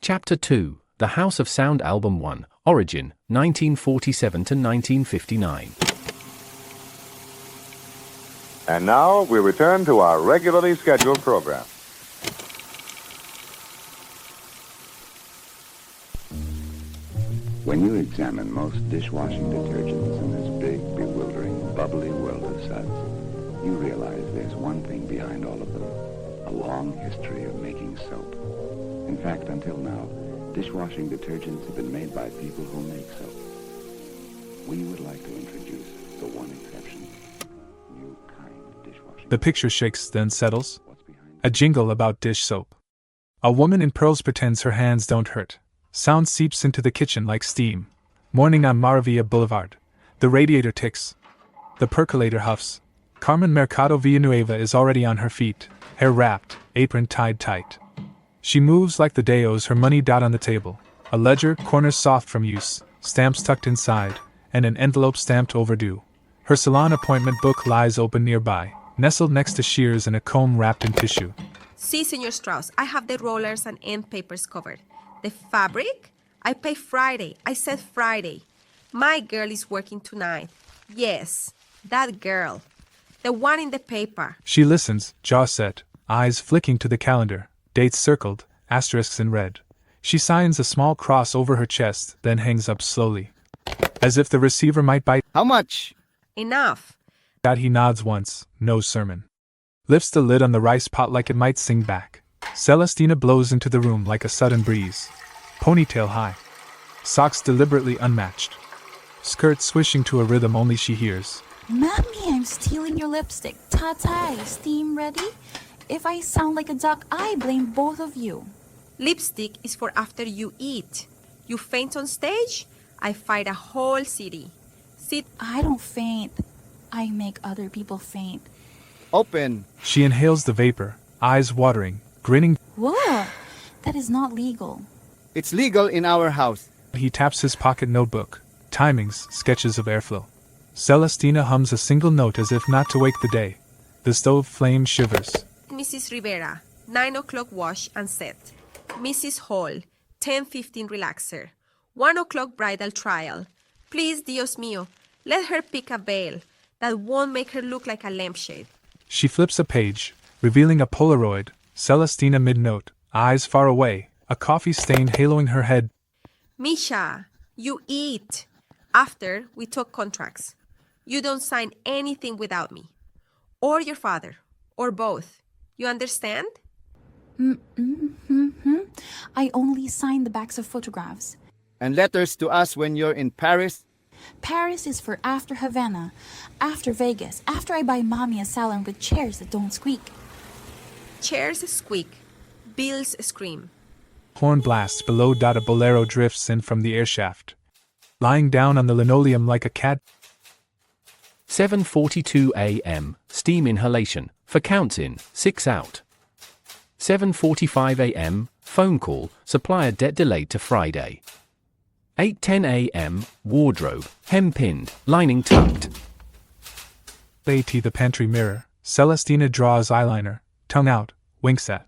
Chapter 2, The House of Sound Album 1, Origin, 1947 to 1959. And now we return to our regularly scheduled program. When you examine most dishwashing detergents in this big, bewildering, bubbly world of suds, you realize there's one thing behind all of them: a long history of making soap. In fact, until now, dishwashing detergents have been made by people who make soap. We would like to introduce the one exception: new kind of dishwashing. The picture shakes, then settles. A jingle about dish soap. A woman in pearls pretends her hands don't hurt. Sound seeps into the kitchen like steam. Morning on Maravilla Boulevard. The radiator ticks. The percolator huffs. Carmen Mercado Villanueva is already on her feet, hair wrapped, apron tied tight. She moves like the day owes her money. On the table. A ledger, corners soft from use, stamps tucked inside, and an envelope stamped overdue. Her salon appointment book lies open nearby, nestled next to shears and a comb wrapped in tissue. See, Senor Strauss, I have the rollers and end papers covered. The fabric? I pay Friday. I said Friday. My girl is working tonight. Yes, that girl. The one in the paper. She listens, jaw set, eyes flicking to the calendar, dates circled, asterisks in red. She signs a small cross over her chest, then hangs up slowly. As if the receiver might bite. How much? Enough. He nods once, no sermon. Lifts the lid on the rice pot like it might sing back. Celestina blows into the room like a sudden breeze. Ponytail high. Socks deliberately unmatched. Skirt swishing to a rhythm only she hears. Mommy, I'm stealing your lipstick. Ta-ta, steam ready? If I sound like a duck, I blame both of you. Lipstick is for after you eat. You faint on stage, I fight a whole city. Sit. I don't faint. I make other people faint. Open. She inhales the vapor, eyes watering, grinning. Whoa, that is not legal. It's legal in our house. He taps his pocket notebook. Timings, sketches of airflow. Celestina hums a single note as if not to wake the day. The stove flame shivers. Mrs. Rivera, 9 o'clock wash and set. Mrs. Hall, 10:15 relaxer. 1 o'clock bridal trial. Please, Dios mío, let her pick a veil. That won't make her look like a lampshade. She flips a page, revealing a Polaroid. Celestina mid-note, eyes far away, a coffee stain haloing her head. Misha, you eat. After, we talk contracts. You don't sign anything without me. Or your father. Or both. You understand? I only sign the backs of photographs. And letters to us when you're in Paris? Paris is for after Havana, after Vegas, after I buy Mommy a salon with chairs that don't squeak. Chairs squeak. Bills scream. Horn blasts below. A bolero drifts in from the airshaft. Lying down on the linoleum like a cat. 7:42 a.m. Steam inhalation. For counts in, 6 out. 7:45 a.m. Phone call. Supplier debt delayed to Friday. 8:10 a.m. Wardrobe. Hem pinned. Lining tucked. The pantry mirror. Celestina draws eyeliner. Tongue out. Winks at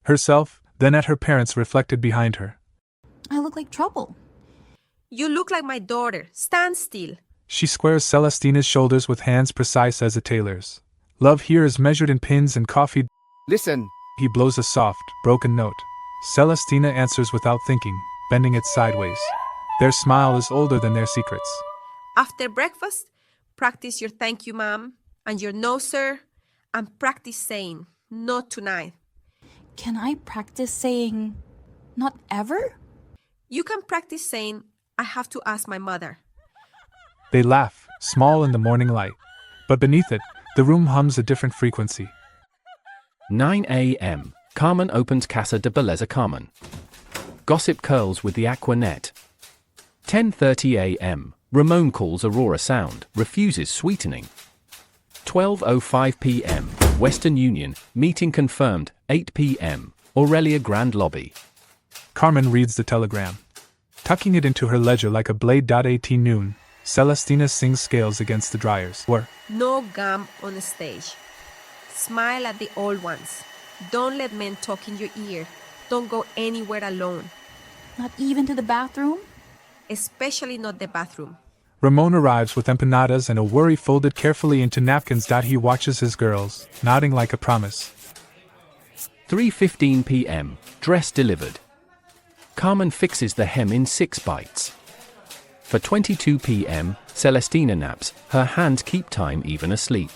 herself, then at her parents reflected behind her. I look like trouble. You look like my daughter. Stand still. She squares Celestina's shoulders with hands precise as a tailor's. Love here is measured in pins and coffee. Listen. He blows a soft, broken note. Celestina answers without thinking, bending it sideways. Their smile is older than their secrets. After breakfast, practice your thank you, ma'am, and your no, sir, and practice saying, not tonight. Can I practice saying, not ever? You can practice saying, I have to ask my mother. They laugh, small in the morning light. But beneath it, the room hums a different frequency. 9 a.m. Carmen opens Casa de Belleza Carmen. Gossip curls with the aqua net. 10:30 a.m. Ramon calls Aurora Sound, refuses sweetening. 12:05 p.m. Western Union, meeting confirmed, 8 p.m. Aurelia Grand lobby. Carmen reads the telegram. Tucking it into her ledger like a blade. 18 noon. Celestina sings scales against the dryers. No gum on the stage. Smile at the old ones. Don't let men talk in your ear. Don't go anywhere alone. Not even to the bathroom? Especially not the bathroom. Ramon arrives with empanadas and a worry folded carefully into napkins. He watches his girls, nodding like a promise. 3:15 p.m. Dress delivered. Carmen fixes the hem in 6 bites. For 22 p.m., Celestina naps, her hands keep time even asleep.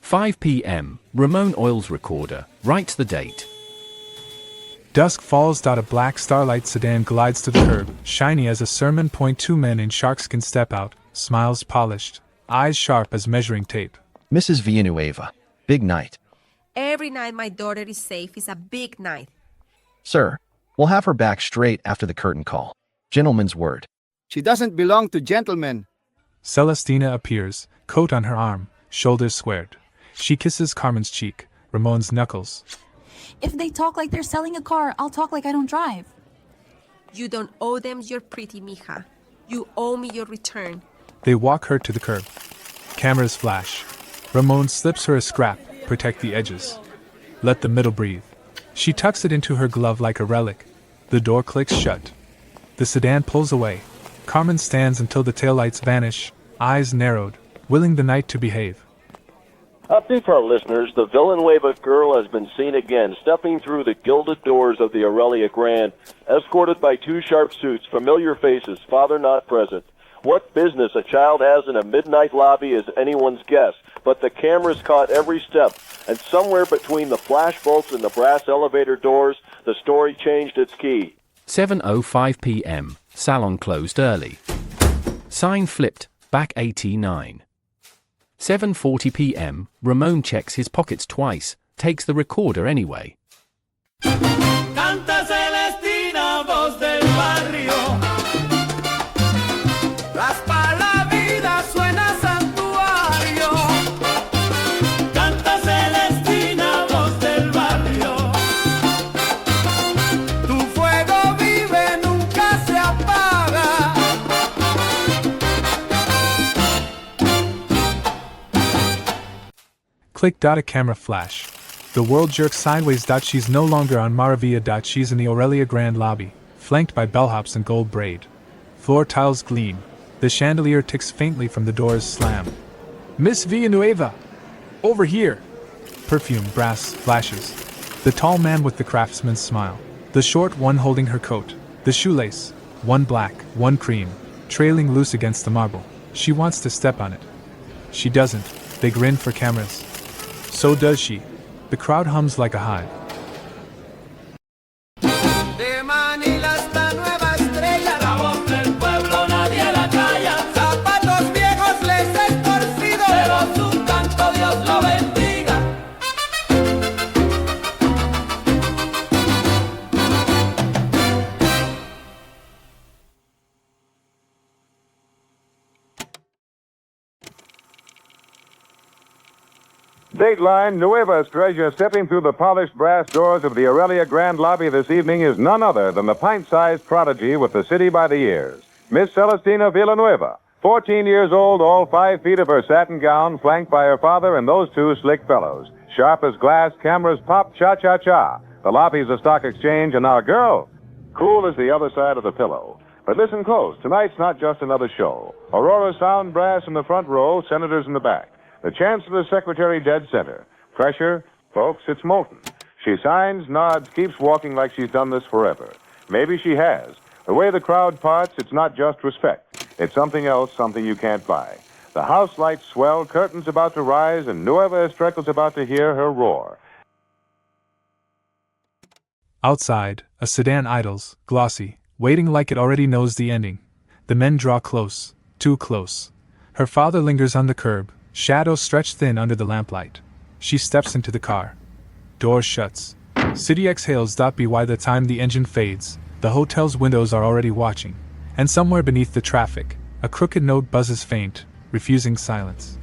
5 p.m., Ramon oils recorder, writes the date. Dusk falls. A black Starlight sedan glides to the curb, shiny as a sermon. 2 men in sharkskin step out, smiles polished, eyes sharp as measuring tape. Mrs. Villanueva, big night. Every night my daughter is safe is a big night. Sir, we'll have her back straight after the curtain call. Gentleman's word. She doesn't belong to gentlemen. Celestina appears, coat on her arm, shoulders squared. She kisses Carmen's cheek, Ramon's knuckles. If they talk like they're selling a car, I'll talk like I don't drive. You don't owe them your pretty mija. You owe me your return. They walk her to the curb. Cameras flash. Ramon slips her a scrap, protect the edges. Let the middle breathe. She tucks it into her glove like a relic. The door clicks shut. The sedan pulls away. Carmen stands until the taillights vanish, eyes narrowed, willing the night to behave. Update for our listeners, the Villanueva girl has been seen again, stepping through the gilded doors of the Aurelia Grand, escorted by 2 sharp suits, familiar faces, father not present. What business a child has in a midnight lobby is anyone's guess, but the cameras caught every step, and somewhere between the flash bolts and the brass elevator doors, the story changed its key. 7:05 p.m., salon closed early. Sign flipped, back 89. 7:40 p.m., Ramon checks his pockets twice, takes the recorder anyway. Canta Celestina, voz del barrio. Raspa la vida, suena santuario. Canta Celestina, voz del barrio. Tu fuego vive, nunca se apaga. Click. A camera flash. The world jerks sideways. She's no longer on Maravilla. She's in the Aurelia Grand lobby, flanked by bellhops and gold braid. Floor tiles gleam. The chandelier ticks faintly from the doors slam. Miss Villanueva! Over here! Perfume, brass, flashes. The tall man with the craftsman's smile. The short one holding her coat. The shoelace. One black, one cream, trailing loose against the marble. She wants to step on it. She doesn't. They grin for cameras. So does she. The crowd hums like a hive. De Manila esta nueva estrella, la voz del pueblo nadie la calla. Zapatos viejos les es torcido, pero su canto Dios lo bendiga. Dateline, Nueva's treasure stepping through the polished brass doors of the Aurelia Grand lobby this evening is none other than the pint-sized prodigy with the city by the ears, Miss Celestina Villanueva, 14 years old, all 5 feet of her satin gown, flanked by her father and those 2 slick fellows. Sharp as glass, cameras pop, cha-cha-cha. The lobby's a stock exchange, and our girl, cool as the other side of the pillow. But listen close. Tonight's not just another show. Aurora sound brass in the front row, senators in the back. The Chancellor's secretary dead center. Pressure, folks, it's molten. She signs, nods, keeps walking like she's done this forever. Maybe she has. The way the crowd parts, it's not just respect. It's something else, something you can't buy. The house lights swell, curtains about to rise, and Nueva Estrella's about to hear her roar. Outside, a sedan idles, glossy, waiting like it already knows the ending. The men draw close, too close. Her father lingers on the curb, shadows stretched thin under the lamplight. She steps into the car. Door shuts. City exhales. By the time the engine fades, the hotel's windows are already watching. And somewhere beneath the traffic, a crooked note buzzes faint, refusing silence.